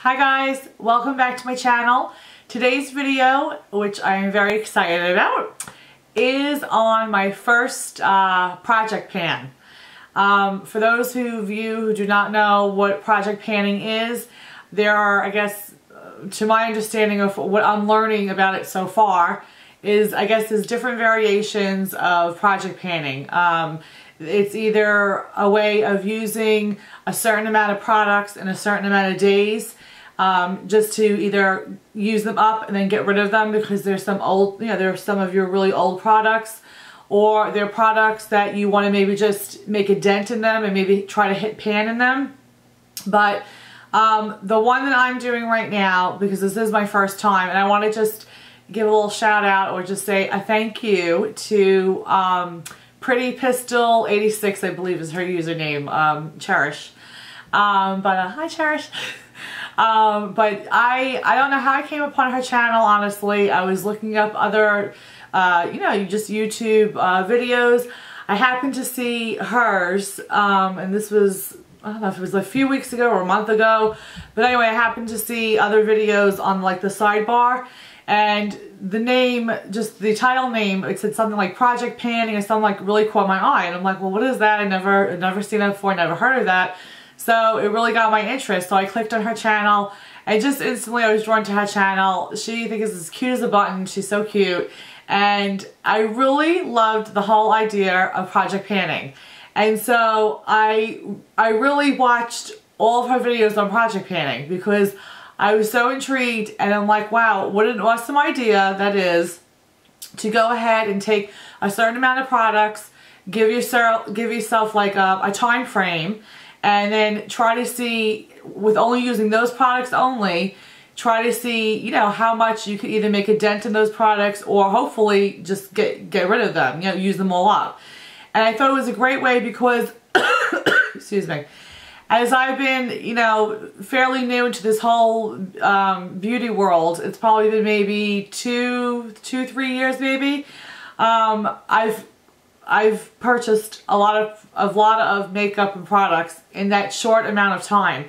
Hi guys, welcome back to my channel. Today's video, which I am very excited about, is on my first project pan. For those of you who do not know what project panning is, there are, I guess, to my understanding of what I'm learning about it so far, is I guess there's different variations of project panning. It's either a way of using a certain amount of products in a certain amount of days, just to either use them up and then get rid of them because there's some old, there's some of your really old products, or they're products that you want to maybe just make a dent in them and maybe try to hit pan in them. But the one that I'm doing right now, because this is my first time, and I want to just give a little shout out or just say a thank you to Pretty Pistol 86, I believe is her username, Cherish. Hi Cherish. But I don't know how I came upon her channel, honestly. I was looking up other, just YouTube videos. I happened to see hers, and this was, I don't know if it was a few weeks ago or a month ago, but anyway, I happened to see other videos on like the sidebar, and the name, just the title name, it said something like project panning or something, like really caught my eye, and I'm like, well, what is that? I've never seen that before, never heard of that. So it really got my interest, so I clicked on her channel, and just instantly I was drawn to her channel. She, I think, is as cute as a button. She's so cute, and I really loved the whole idea of project panning. And so I really watched all of her videos on project panning because I was so intrigued, and I'm like, wow, what an awesome idea that is to go ahead and take a certain amount of products, give yourself like a time frame, and then try to see, with only using those products only, try to see, how much you could either make a dent in those products or hopefully just get rid of them, use them all up. And I thought it was a great way because, excuse me, as I've been, fairly new into this whole beauty world, it's probably been maybe 3 years maybe, I've purchased a lot of makeup and products in that short amount of time.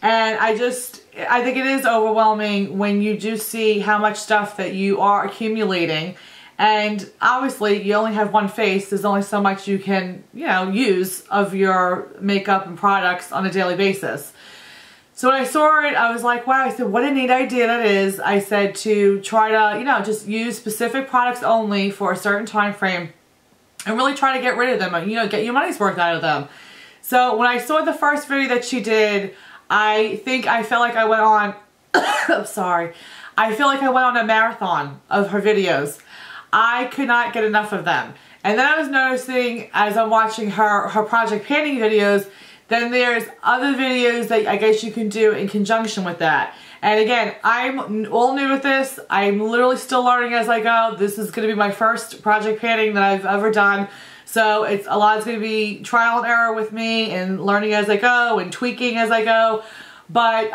And I think it is overwhelming when you do see how much stuff that you are accumulating. And obviously you only have one face, there's only so much you can, use of your makeup and products on a daily basis. So when I saw it, I was like, wow, I said, what a neat idea that is. I said to try to, just use specific products only for a certain time frame and really try to get rid of them, get your money's worth out of them. So when I saw the first video that she did, I felt like I went on, I'm sorry, I feel like I went on a marathon of her videos. I could not get enough of them. And then I was noticing as I'm watching her project panning videos, then there's other videos that I guess you can do in conjunction with that. And again, I'm all new with this. I'm literally still learning as I go. This is going to be my first project panning that I've ever done. So it's going to be trial and error with me and learning as I go and tweaking as I go. But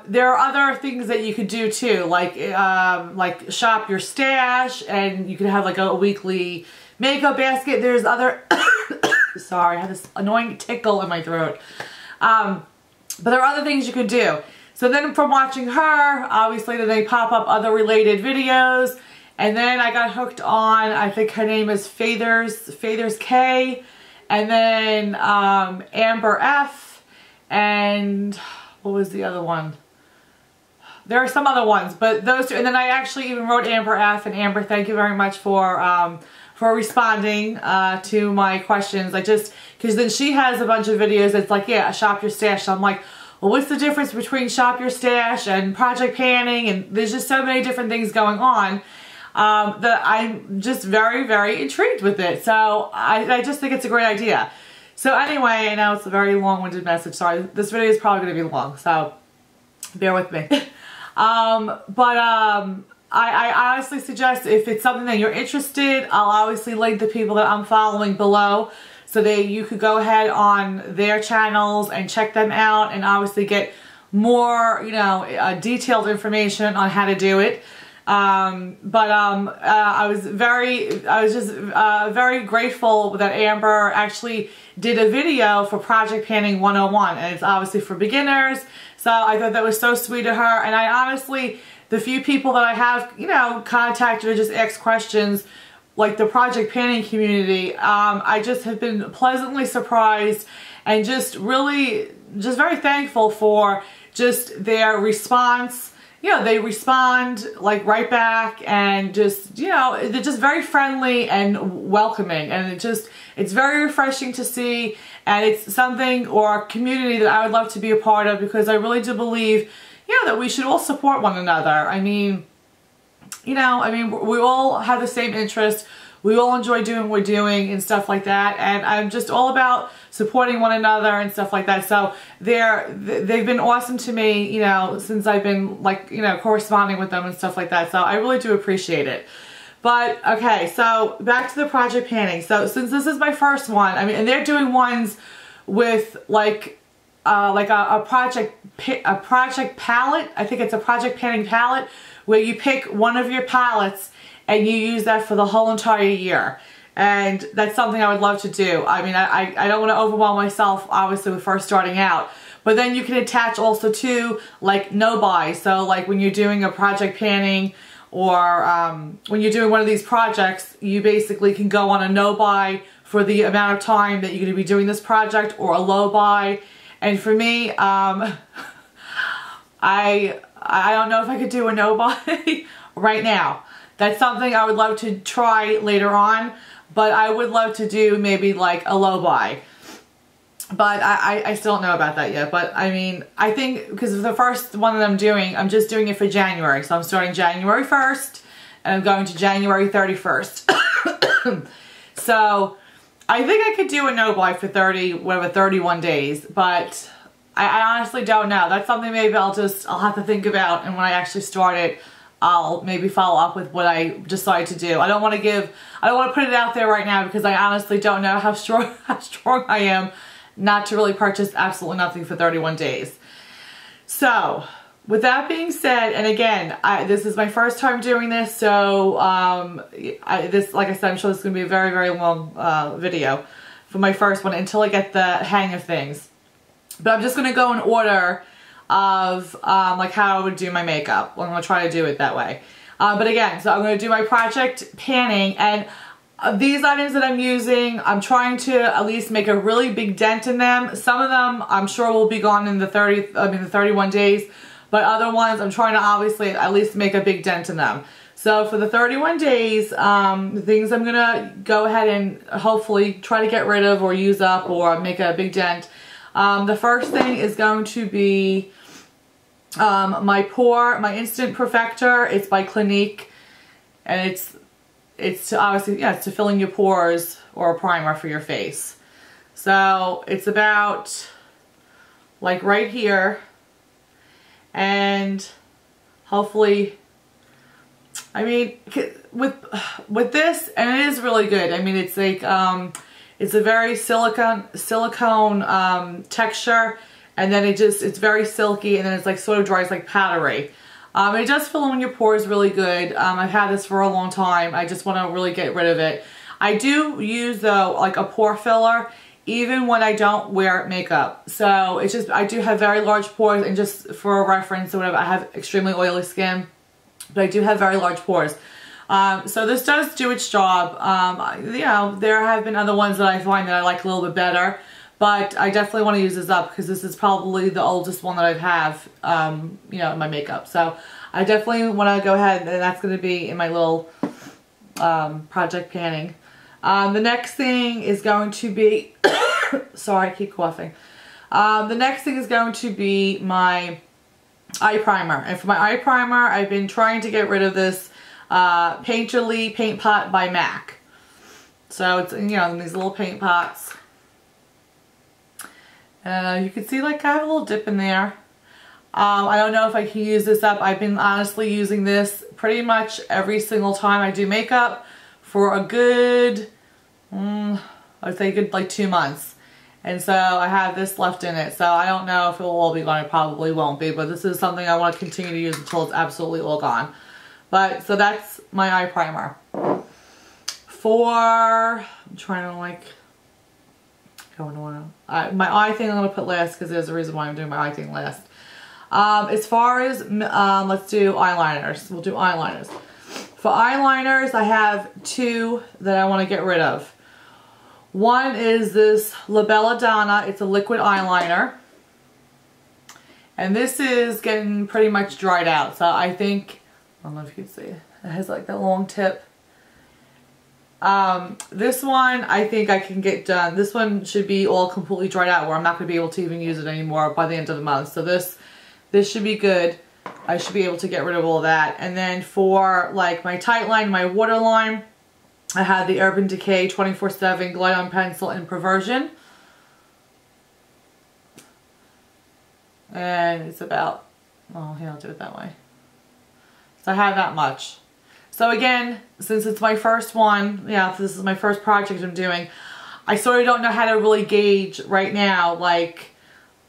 there are other things that you could do too, like shop your stash, and you could have like a weekly makeup basket. There's other, sorry, I have this annoying tickle in my throat. But there are other things you could do. So then from watching her, obviously then they pop up other related videos. And then I got hooked on, I think her name is FaithersK. And then Amber F. And what was the other one? There are some other ones, but those two. And then I actually even wrote Amber F. And Amber, thank you very much for responding to my questions. Because then she has a bunch of videos that's like, yeah, shop your stash. So I'm like, well, what's the difference between shop your stash and project panning? And there's just so many different things going on that I'm just very, very intrigued with it. So I just think it's a great idea. So anyway, I know it's a very long-winded message. Sorry, this video is probably going to be long, so bear with me. I honestly suggest if it's something that you're interested, I'll obviously link the people that I'm following below, so that you could go ahead on their channels and check them out and obviously get more, detailed information on how to do it. I was just very grateful that Amber actually did a video for Project Panning 101, and it's obviously for beginners. So I thought that was so sweet of her, and I honestly, the few people that I have, you know, contacted or just asked questions, like the project panning community, I just have been pleasantly surprised and just really, just very thankful for just their response. You know, they respond like right back, and just, you know, they're just very friendly and welcoming, and it's very refreshing to see, and it's something, or a community that I would love to be a part of, because I really do believe, you know, that we should all support one another. I mean, you know, we all have the same interest. We all enjoy doing what we're doing and stuff like that, and I'm just all about supporting one another and stuff like that. So they've been awesome to me, you know, since I've been, like, you know, corresponding with them and stuff like that. So I really do appreciate it. But okay, so back to the project panning. So since this is my first one, I mean, and they're doing ones with like a project palette. I think it's a project panning palette, where you pick one of your palettes and you use that for the whole entire year. And that's something I would love to do. I mean, I don't want to overwhelm myself, obviously, with first starting out. But then you can attach also to, like, no-buy. So, like, when you're doing a project panning, or when you're doing one of these projects, you basically can go on a no-buy for the amount of time that you're going to be doing this project, or a low-buy. And for me, I don't know if I could do a no-buy right now. That's something I would love to try later on, but I would love to do maybe like a low buy. But I still don't know about that yet. But I mean, I think because the first one that I'm doing, I'm just doing it for January. So I'm starting January 1st and I'm going to January 31st. So I think I could do a no buy for 31 days, but I honestly don't know. That's something maybe I'll have to think about, and when I actually start it, I'll maybe follow up with what I decide to do. I don't want to put it out there right now, because I honestly don't know how strong I am not to really purchase absolutely nothing for 31 days. So, with that being said, and again, this is my first time doing this, so like I said, I'm sure this is going to be a very, very long video for my first one until I get the hang of things. But I'm just going to go in order of like how I would do my makeup. I'm going to try to do it that way. But again, so I'm going to do my project panning, and these items that I'm using, I'm trying to at least make a really big dent in them. Some of them I'm sure will be gone in the 31 days, but other ones I'm trying to obviously at least make a big dent in them. So for the 31 days, the things I'm going to go ahead and hopefully try to get rid of or use up or make a big dent. The first thing is going to be my Instant Perfector. It's by Clinique, and it's to obviously, yeah, it's to fill in your pores, or a primer for your face. So it's about like right here, and hopefully, I mean, with this, and it is really good. I mean, it's like it's a very silicone texture, and then it's very silky, and then it's like sort of dries like powdery. It does fill in your pores really good. I've had this for a long time. I just want to really get rid of it. I do use, though, like a pore filler even when I don't wear makeup. So it's just, I do have very large pores, and just for a reference or whatever, I have extremely oily skin, but I do have very large pores. So this does do its job. You know, there have been other ones that I find that I like a little bit better, but I definitely want to use this up because this is probably the oldest one that I have, you know, in my makeup. So I definitely want to go ahead, and that's going to be in my little project panning. The next thing is going to be, sorry, I keep coughing. The next thing is going to be my eye primer. And for my eye primer, I've been trying to get rid of this Painterly Paint Pot by MAC. So it's, you know, in these little paint pots. You can see, like, I have a little dip in there. I don't know if I can use this up. I've been honestly using this pretty much every single time I do makeup for a good, I'd say a good like 2 months. And so I have this left in it. So I don't know if it will all be gone. It probably won't be. But this is something I want to continue to use until it's absolutely all gone. But, so that's my eye primer. I'm trying to like, going on. My eye thing I'm going to put last because there's a reason why I'm doing my eye thing last. As far as, let's do eyeliners. We'll do eyeliners. For eyeliners, I have two that I want to get rid of. One is this La Belladonna. It's a liquid eyeliner. And this is getting pretty much dried out. So I think, I don't know if you can see, it has like that long tip. This one I think I can get done. This one should be all completely dried out where I'm not going to be able to even use it anymore by the end of the month. So this should be good. I should be able to get rid of all that. And then for like my tight line, my waterline, I have the Urban Decay 24/7 Glide On Pencil in Perversion. And it's about, oh, here, I'll do it that way. So I have that much. So again, since it's my first one, yeah, this is my first project I'm doing, I sort of don't know how to really gauge right now, like,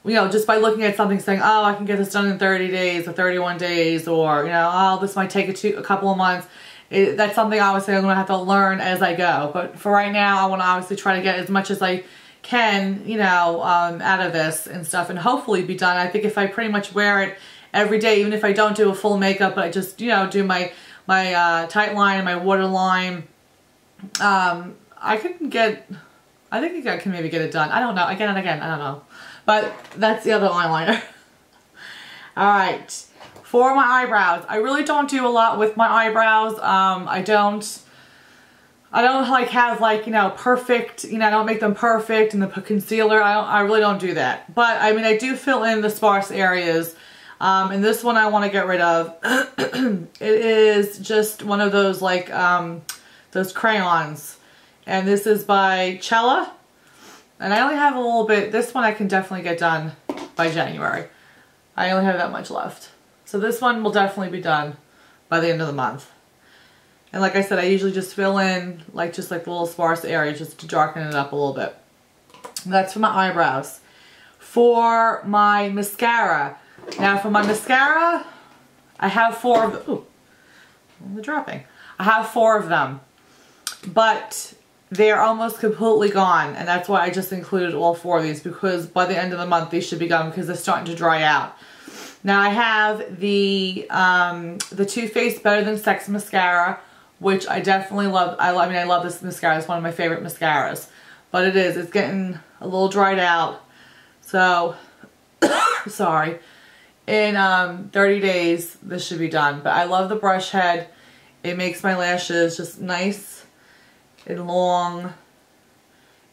you know, just by looking at something saying, oh, I can get this done in 30 days or 31 days, or, you know, oh, this might take a couple of months. That's something obviously I'm going to have to learn as I go. But for right now, I want to obviously try to get as much as I can, you know, out of this and stuff, and hopefully be done. I think if I pretty much wear it every day, even if I don't do a full makeup, but I just, you know, do my tight line and my waterline, I think I can maybe get it done. I don't know. Again and again, I don't know. But that's the other eyeliner. Alright. For my eyebrows, I really don't do a lot with my eyebrows. I don't like have like, you know, perfect, you know, I don't make them perfect and then put concealer. I really don't do that. But I mean, I do fill in the sparse areas. And this one I want to get rid of. It is just one of those like, those crayons. And this is by Cella. And I only have a little bit. This one I can definitely get done by January. I only have that much left. So this one will definitely be done by the end of the month. And like I said, I usually just fill in like just like the little sparse areas just to darken it up a little bit. And that's for my eyebrows. For my mascara. Now for my mascara, I have 4 of them. Ooh, they're dropping. I have 4 of them. But they're almost completely gone. And that's why I just included all 4 of these, because by the end of the month these should be gone because they're starting to dry out. Now I have the Too Faced Better Than Sex mascara, which I definitely love. I mean, I love this mascara. It's one of my favorite mascaras. But it's getting a little dried out. So, sorry. In 30 days, this should be done. But I love the brush head. It makes my lashes just nice and long.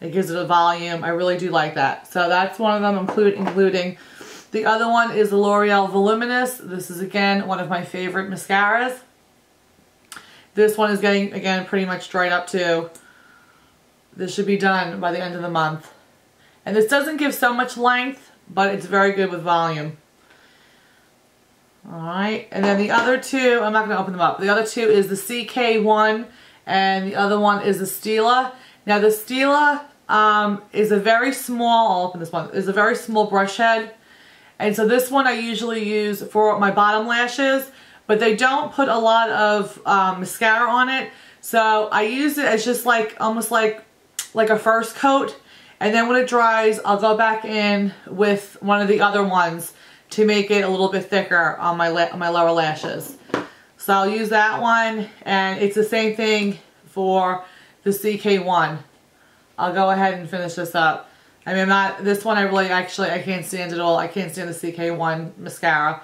It gives it a volume. I really do like that. So that's one of them, including. The other one is the L'Oreal Voluminous. This is, again, one of my favorite mascaras. This one is getting, again, pretty much dried up too. This should be done by the end of the month. And this doesn't give so much length, but it's very good with volume. Alright, and then the other two, I'm not going to open them up. The other two is the CK1 and the other one is the Stila. Now the Stila is a very small, I'll open this one, is a very small brush head. And so this one I usually use for my bottom lashes, but they don't put a lot of mascara on it. So I use it as just like, almost like a first coat. And then when it dries, I'll go back in with one of the other ones to make it a little bit thicker on my lower lashes. So I'll use that one, and it's the same thing for the CK1. I'll go ahead and finish this up. I mean, this one I can't stand at all. I can't stand the CK1 mascara.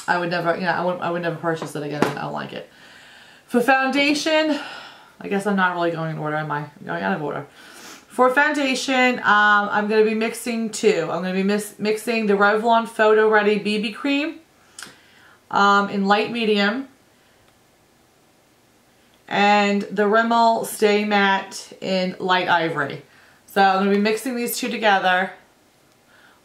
I would never, you know, I would never purchase it again. I don't like it. For foundation, I guess I'm not really going in order, am I? I'm going out of order. For foundation, I'm going to be mixing 2. I'm going to be mixing the Revlon Photo Ready BB Cream in light medium, and the Rimmel Stay Matte in light ivory. So I'm going to be mixing these 2 together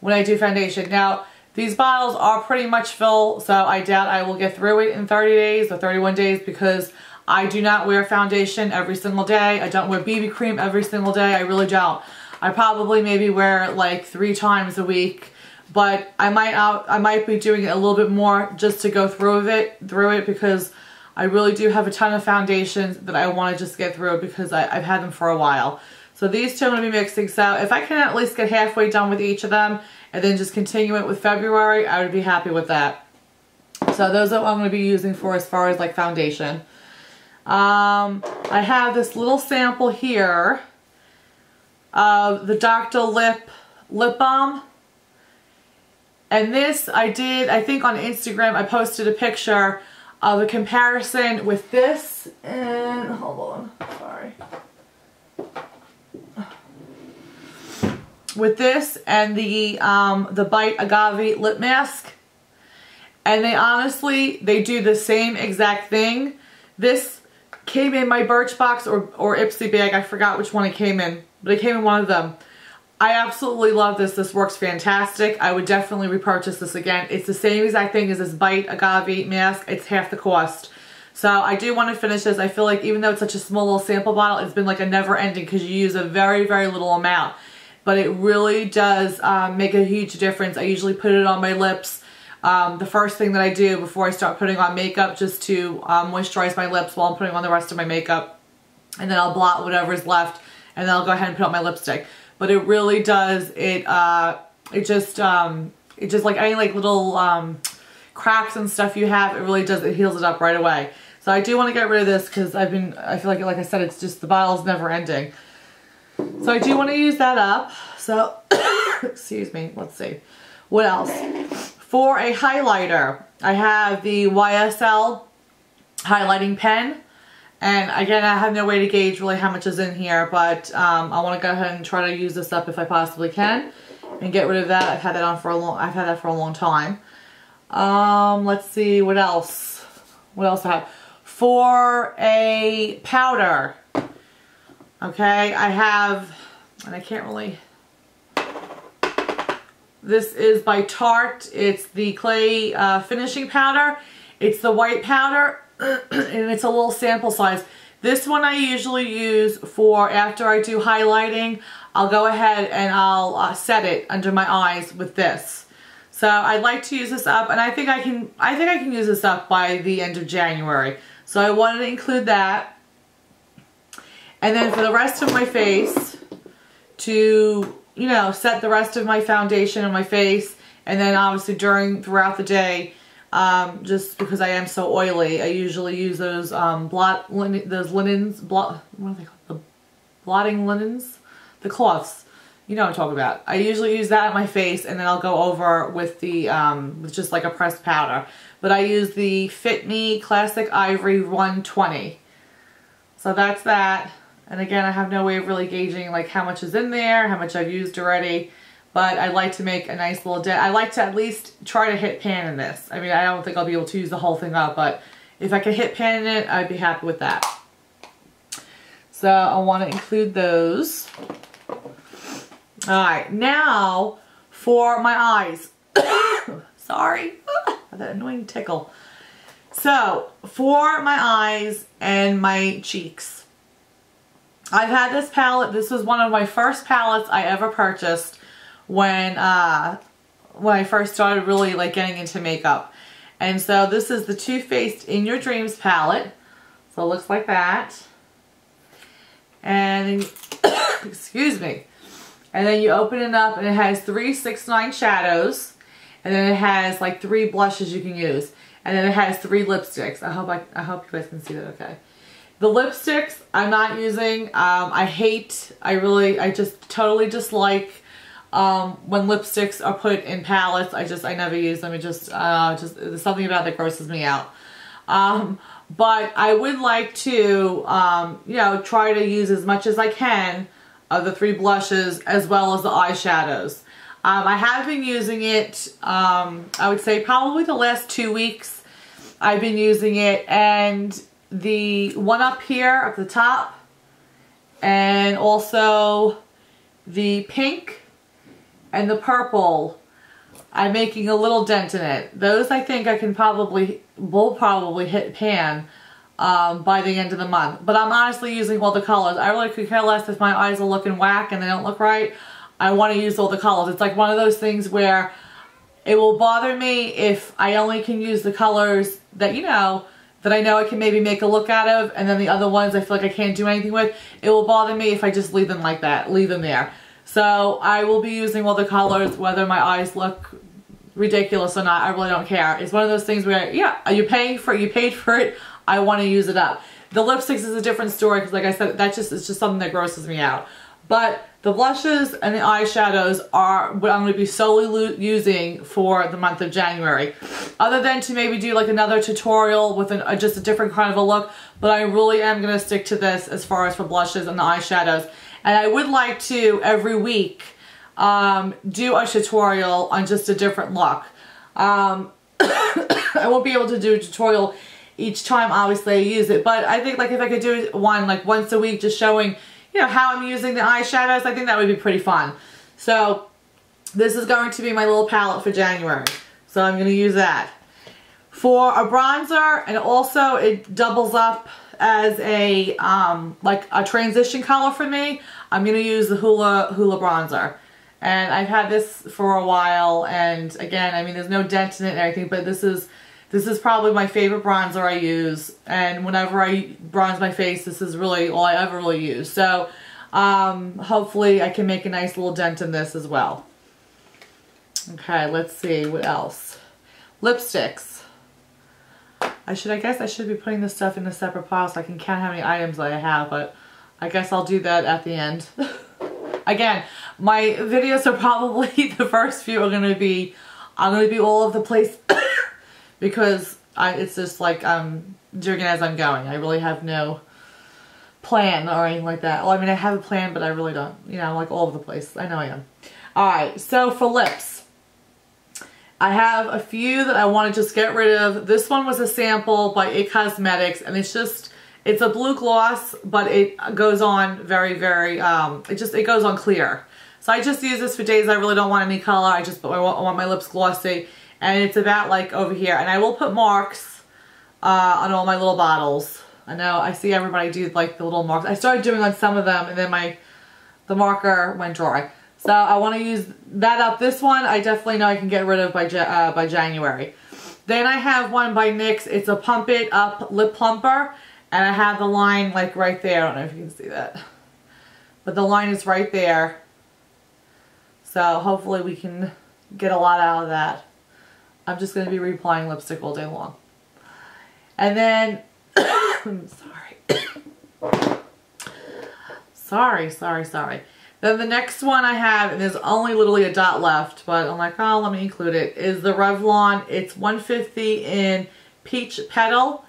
when I do foundation. Now, these bottles are pretty much full, so I doubt I will get through it in 30 days or 31 days because I do not wear foundation every single day. I don't wear BB cream every single day. I really don't. I probably maybe wear it like 3 times a week, but I might be doing it a little bit more just to go through it because I really do have a ton of foundations that I want to just get through because I've had them for a while. So these two I'm going to be mixing. So if I can at least get halfway done with each of them and then just continue it with February, I would be happy with that. So those are what I'm going to be using for as far as like foundation. I have this little sample here of the Dr. Lip Balm. And this I think on Instagram, I posted a picture of a comparison with this. And hold on, sorry. With this and the Bite Agave lip mask. And they do the same exact thing. This came in my Birchbox or Ipsy bag. I forgot which one it came in, but it came in one of them. I absolutely love this. This works fantastic. I would definitely repurchase this again. It's the same exact thing as this Bite Agave mask. It's half the cost. So I do want to finish this. I feel like even though it's such a small little sample bottle, it's been like a never ending because you use a very, very little amount. But it really does make a huge difference. I usually put it on my lips the first thing that I do before I start putting on makeup, just to moisturize my lips while I'm putting on the rest of my makeup. And then I'll blot whatever's left and then I'll go ahead and put on my lipstick. But it really does, it just like any like little cracks and stuff you have, it really does, it heals it up right away. So I do want to get rid of this because I feel like I said, it's just, the bottle's never ending. So I do want to use that up. So, excuse me, let's see. What else? For a highlighter, I have the YSL highlighting pen. And again, I have no way to gauge really how much is in here, but I want to go ahead and try to use this up if I possibly can and get rid of that. I've had that for a long time. Let's see, what else? What else I have? For a powder, okay, I have, and I can't really, this is by Tarte. It's the clay finishing powder. It's the white powder, and it's a little sample size. This one I usually use for after I do highlighting. I'll go ahead and I'll set it under my eyes with this. So I'd like to use this up, and I think I can use this up by the end of January. So I wanted to include that. And then for the rest of my face, to, you know, set the rest of my foundation on my face, and then obviously throughout the day, just because I am so oily, I usually use those what are they called? The blotting linens? The cloths. You know what I'm talking about. I usually use that on my face, and then I'll go over with the with just like a pressed powder. But I use the Fit Me Classic Ivory 120. So that's that. And again, I have no way of really gauging like how much is in there, how much I've used already. But I'd like to make a nice little dent. I like to at least try to hit pan in this. I mean, I don't think I'll be able to use the whole thing up, but if I could hit pan in it, I'd be happy with that. So I want to include those. Alright, now for my eyes. Sorry, that annoying tickle. So, for my eyes and my cheeks. I've had this palette. This was one of my first palettes I ever purchased when I first started really like getting into makeup. And so this is the Too Faced In Your Dreams palette. So it looks like that. And excuse me. And then you open it up and it has 369 shadows. And then it has like 3 blushes you can use. And then it has 3 lipsticks. I hope you guys can see that okay. The lipsticks I'm not using. I just totally dislike when lipsticks are put in palettes. I never use them. There's something about that grosses me out. But I would like to, you know, try to use as much as I can of the 3 blushes as well as the eyeshadows. I have been using it, I would say probably the last 2 weeks I've been using it, and the one up here at the top and also the pink and the purple, I'm making a little dent in it. Those I think I can will probably hit pan by the end of the month. But I'm honestly using all the colors. I really could care less if my eyes are looking whack and they don't look right. I want to use all the colors. It's like one of those things where It will bother me if I only can use the colors that, that I know I can maybe make a look out of, and then the other ones I feel like I can't do anything with. It will bother me if I just leave them like that, leave them there. So I will be using all the colors, whether my eyes look ridiculous or not. I really don't care. It's one of those things where, yeah, are you paying for it? You paid for it. I want to use it up. The lipsticks is a different story because, like I said, it's just something that grosses me out. But the blushes and the eyeshadows are what I'm going to be solely using for the month of January. Other than to maybe do like another tutorial with just a different kind of a look. But I really am going to stick to this as far as for blushes and the eyeshadows. And I would like to, every week, do a tutorial on just a different look. I won't be able to do a tutorial each time, obviously, I use it. But I think like if I could do one like once a week just showing how I'm using the eyeshadows, I think that would be pretty fun. So this is going to be my little palette for January. So I'm going to use that. For a bronzer, and also it doubles up as a like a transition color for me, I'm going to use the Hula bronzer. And I've had this for a while, and again, I mean, there's no dent in it and everything, but this is probably my favorite bronzer I use, and whenever I bronze my face, this is really all I ever really use. So hopefully I can make a nice little dent in this as well. Okay, let's see what else. Lipsticks. I guess I should be putting this stuff in a separate pile so I can count how many items I have, but I guess I'll do that at the end. Again, my videos are probably, the first few are going to be, I'm going to be all over the place because it's just like I'm doing it as I'm going. I really have no plan or anything like that. Well, I mean, I have a plan, but I really don't. I'm like all over the place. I know I am. Alright, so for lips, I have a few that I want to just get rid of. This one was a sample by IT Cosmetics, and it's a blue gloss, but it goes on very, very, it goes on clear. So I just use this for days I really don't want any color. I want my lips glossy. And it's about like over here. And I will put marks on all my little bottles. I know, I see everybody do like the little marks. I started doing on some of them, and then the marker went dry. So I want to use that up. This one I definitely know I can get rid of by January. Then I have one by NYX. It's a Pump It Up Lip Plumper. And I have the line like right there. I don't know if you can see that. But the line is right there. So hopefully we can get a lot out of that. I'm just going to be reapplying lipstick all day long. And then, sorry. Then the next one I have, and there's only literally a dot left, but I'm like, oh, let me include it, is the Revlon. It's 150 in Peach Petal.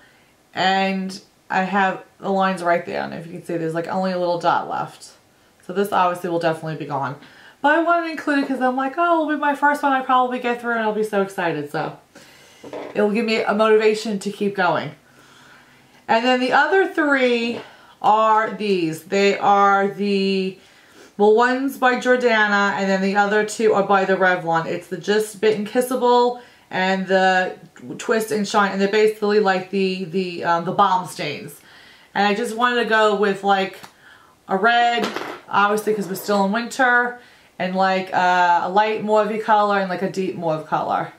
And I have the lines right there. And if you can see, there's like only a little dot left. So this obviously will definitely be gone. But I wanted to include it because I'm like, oh, it'll be my first one I probably get through, and I'll be so excited. So it'll give me a motivation to keep going. And then the other three are these. They are one's by Jordana, and then the other two are by the Revlon. It's the Just Bitten Kissable and the Twist and Shine, and they're basically like the balm stains. And I just wanted to go with like a red, obviously because we're still in winter, and like a light mauve color and like a deep mauve color.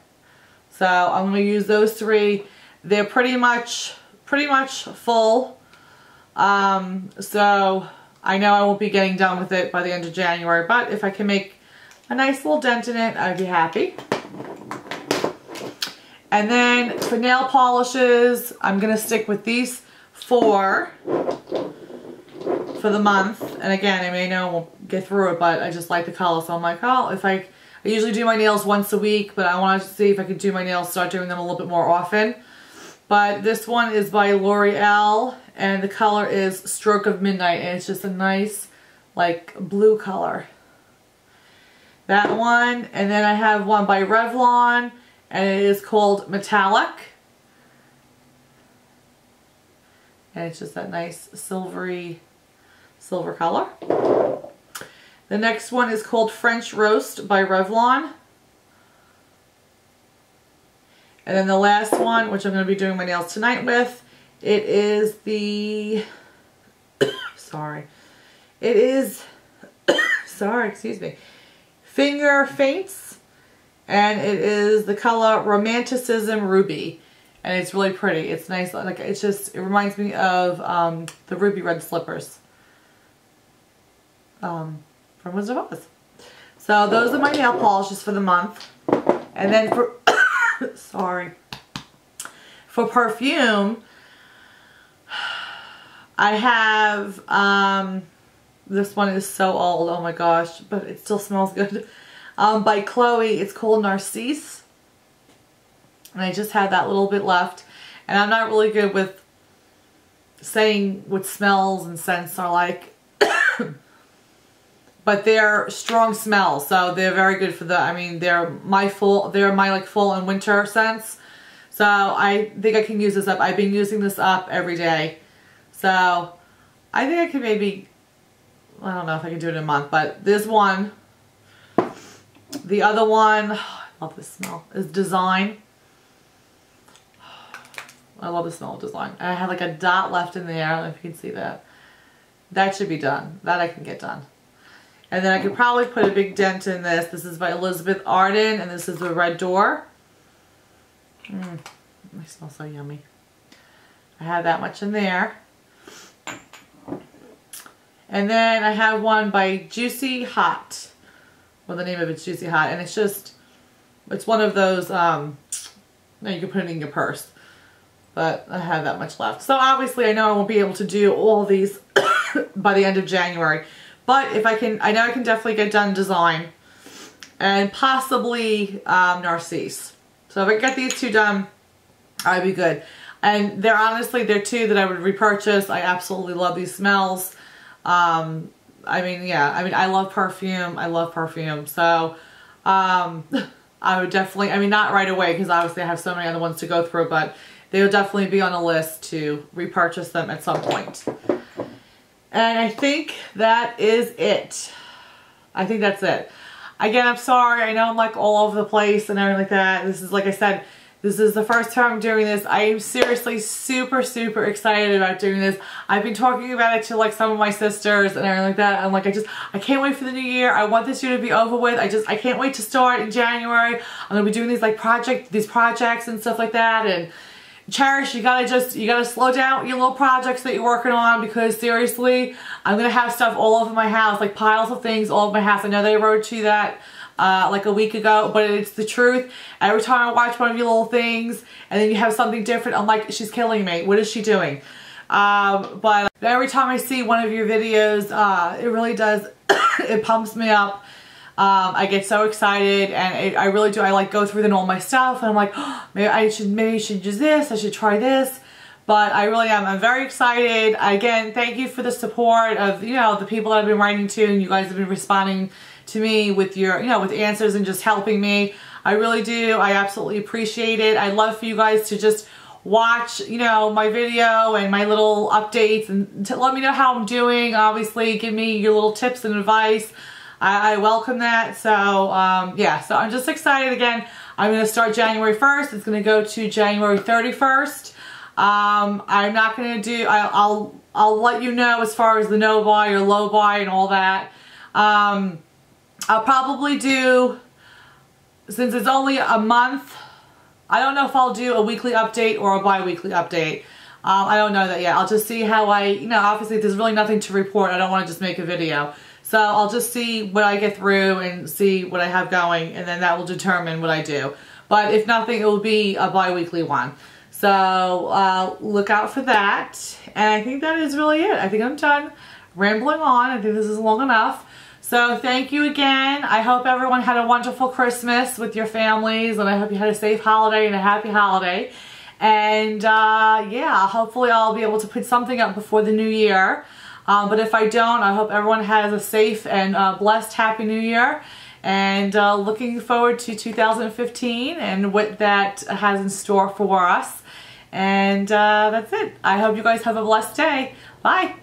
So I'm going to use those three. They're pretty much full. So I know I won't be getting done with it by the end of January, but if I can make a nice little dent in it, I'd be happy. And then for nail polishes, I'm going to stick with these four for the month. And again, I may know I won't get through it, but I just like the color. So I'm like, oh, if I usually do my nails once a week, but I wanted to see if I could do my nails, start doing them a little bit more often. But this one is by L'Oreal, and the color is Stroke of Midnight, and it's just a nice, like, blue color. That one, and then I have one by Revlon, and it is called Metallic. And it's just that nice silver color. The next one is called French Roast by Revlon. And then the last one, which I'm going to be doing my nails tonight with, it is the, excuse me, Finger Faints. And it is the color Romanticism Ruby. And it's really pretty. It's nice. Like, it's just, it reminds me of the ruby red slippers from Wizard of Oz. So those are my nail polishes for the month. And then for, sorry, for perfume, I have, this one is so old, oh my gosh, but it still smells good. By Chloe, it's called Narcisse. And I just had that little bit left. And I'm not really good with saying what smells and scents are like. But they're strong smells, so they're very good for the, I mean, they're my like fall and winter scents. So I think I can use this up. I've been using this up every day. So I think I could maybe, I don't know if I can do it in a month, but this one, the other one, oh, I love this smell, is Design. I love the smell of Design. I have like a dot left in there. I don't know if you can see that. That should be done. That I can get done. And then I could probably put a big dent in this. This is by Elizabeth Arden, and this is the Red Door. They smell so yummy. I have that much in there. And then I have one by Juicy Hot. Well, the name of it's Juicy Hot, and it's just, it's one of those, no, you can put it in your purse. But I have that much left. So obviously I know I won't be able to do all these by the end of January. But if I can, I know I can definitely get done Design. And possibly Narcisse. So if I get these two done, I'd be good. And they're honestly, they're two that I would repurchase. I absolutely love these smells. I mean, yeah, I mean, I love perfume. I love perfume. So I would definitely, I mean, not right away because obviously I have so many other ones to go through, but they will definitely be on the list to repurchase them at some point. And I think that is it. I think that's it. Again, I'm sorry. I know I'm like all over the place and everything like that. This is, like I said, this is the first time I'm doing this. I am seriously super, super excited about doing this. I've been talking about it to like some of my sisters and everything like that. I'm like, I can't wait for the new year. I want this year to be over with. I can't wait to start in January. I'm going to be doing these like projects and stuff like that. And Cherish, you gotta slow down your little projects that you're working on, because seriously, I'm gonna have stuff all over my house, like piles of things all over my house. I know they wrote you that like a week ago, but it's the truth. Every time I watch one of your little things and then you have something different, I'm like, she's killing me. What is she doing? But every time I see one of your videos, it really does, it pumps me up. I get so excited, and I really do. I like go through all my stuff, and I'm like, oh, maybe I should use this. I should try this. But I really am. I'm very excited. Again, thank you for the support of, you know, the people that I've been writing to, and you guys have been responding to me with your, you know, with answers and just helping me. I really do. I absolutely appreciate it. I'd love for you guys to just watch, you know, my video and my little updates, and to let me know how I'm doing. Obviously, give me your little tips and advice. I welcome that. So yeah, so I'm just excited. Again, I'm going to start January 1st. It's going to go to January 31st. I'm not going to do, I'll let you know as far as the no buy or low buy and all that. I'll probably do, since it's only a month, I don't know if I'll do a weekly update or a bi-weekly update. I don't know that yet. I'll just see how you know, obviously there's really nothing to report. I don't want to just make a video. So I'll just see what I get through and see what I have going, and then that will determine what I do. But if nothing, it will be a bi-weekly one. So look out for that. And I think that is really it. I think I'm done rambling on. I think this is long enough. So thank you again. I hope everyone had a wonderful Christmas with your families, and I hope you had a safe holiday and a happy holiday. And yeah, hopefully I'll be able to put something up before the new year. But if I don't, I hope everyone has a safe and blessed Happy New Year. And looking forward to 2015 and what that has in store for us. And that's it. I hope you guys have a blessed day. Bye.